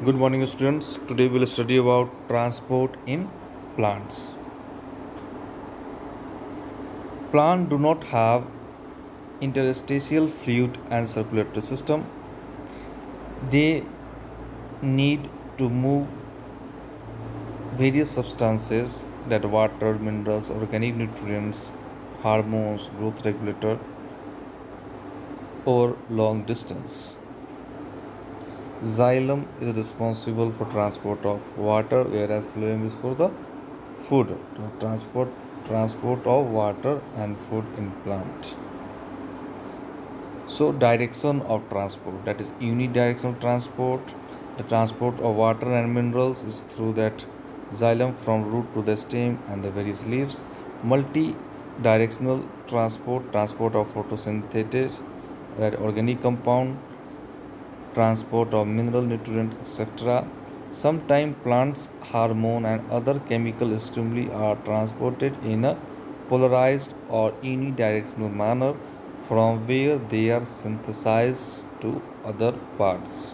Good morning, students. Today we'll study about transport in plants. Plants do not have interstitial fluid and circulatory system. They need to move various substances that water, minerals, organic nutrients, hormones, growth regulator over long distance. Xylem is responsible for transport of water, whereas phloem is for the food. Transport of water and food in plant. So direction of transport, that is unidirectional transport. The transport of water and minerals is through that xylem from root to the stem and the various leaves. Multi-directional transport of photosynthesis, that organic compound, transport of mineral nutrient, etc. Sometimes plants, hormone and other chemical stimuli are transported in a polarized or unidirectional manner from where they are synthesized to other parts.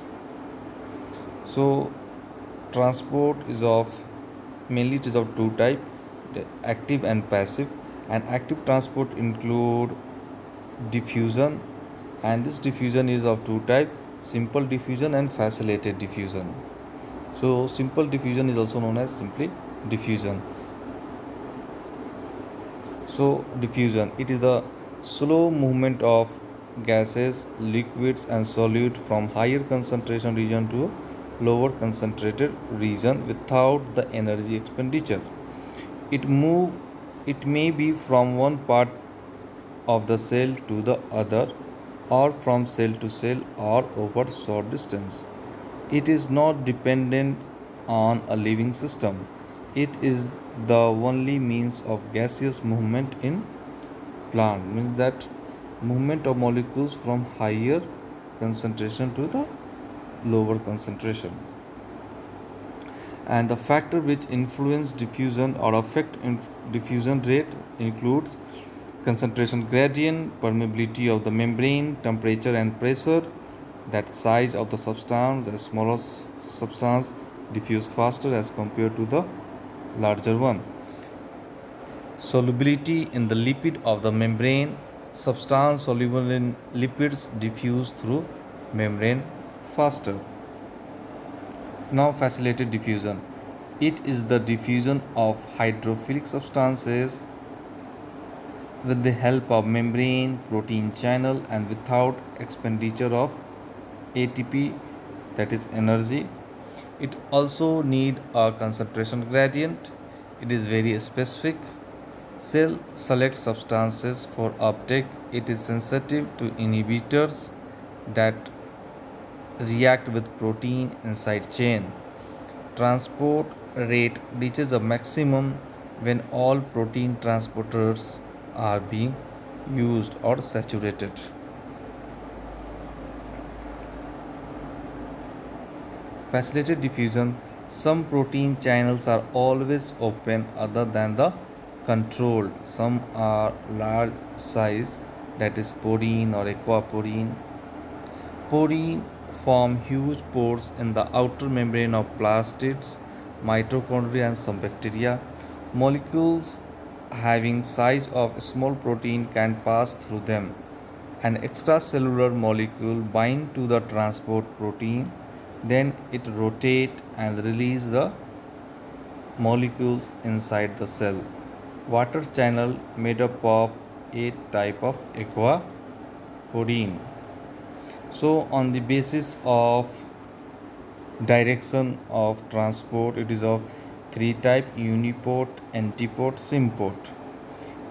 So transport is of mainly it is of two type, the active and passive. And active transport include diffusion, and this diffusion is of two type, simple diffusion and facilitated diffusion. So simple diffusion is also known as simply diffusion. So diffusion, it is the slow movement of gases, liquids and solute from higher concentration region to lower concentrated region without the energy expenditure. It may be from one part of the cell to the other, or from cell to cell, or over short distance. It is not dependent on a living system. It is the only means of gaseous movement in plant, means that movement of molecules from higher concentration to the lower concentration. And the factor which influence diffusion or affect diffusion rate includes concentration gradient, permeability of the membrane, temperature and pressure, that size of the substance. A smaller substance diffuse faster as compared to the larger one. Solubility in the lipid of the membrane, substance soluble in lipids diffuse through membrane faster. Now facilitated diffusion, it is the diffusion of hydrophilic substances with the help of membrane, protein channel and without expenditure of ATP, that is energy. It also need a concentration gradient. It is very specific. Cell select substances for uptake. It is sensitive to inhibitors that react with protein inside chain. Transport rate reaches a maximum when all protein transporters are being used or saturated. Facilitated diffusion, some protein channels are always open other than the controlled. Some are large size, that is porine or aquaporine. Porine form huge pores in the outer membrane of plastids, mitochondria and some bacteria. Molecules having size of small protein can pass through them. An extracellular molecule bind to the transport protein, then it rotate and release the molecules inside the cell. Water channel made up of 8 type of aquaporine. So on the basis of direction of transport, it is of three type: uniport, antiport, symport.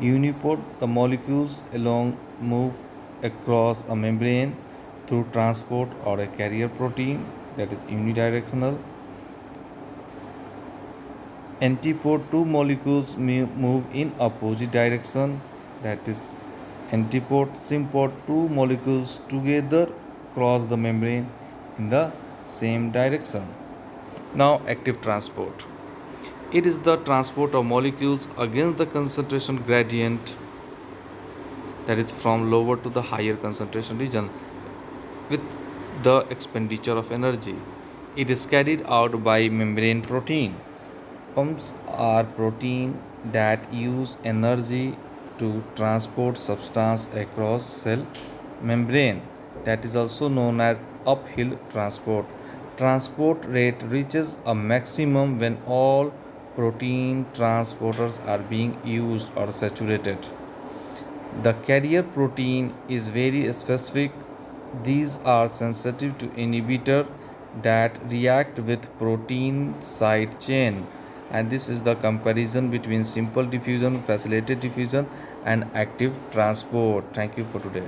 Uniport, the molecules along move across a membrane through transport or a carrier protein, that is unidirectional. Antiport, two molecules may move in opposite direction, that is antiport. Symport, two molecules together cross the membrane in the same direction. Now active transport, it is the transport of molecules against the concentration gradient, that is from lower to the higher concentration region, with the expenditure of energy. It is carried out by membrane protein. Pumps are protein that use energy to transport substance across cell membrane, that is also known as uphill transport. Transport rate reaches a maximum when all protein transporters are being used or saturated. The carrier protein is very specific. These are sensitive to inhibitor that react with protein side chain, and this is the comparison between simple diffusion, facilitated diffusion and active transport. Thank you for today.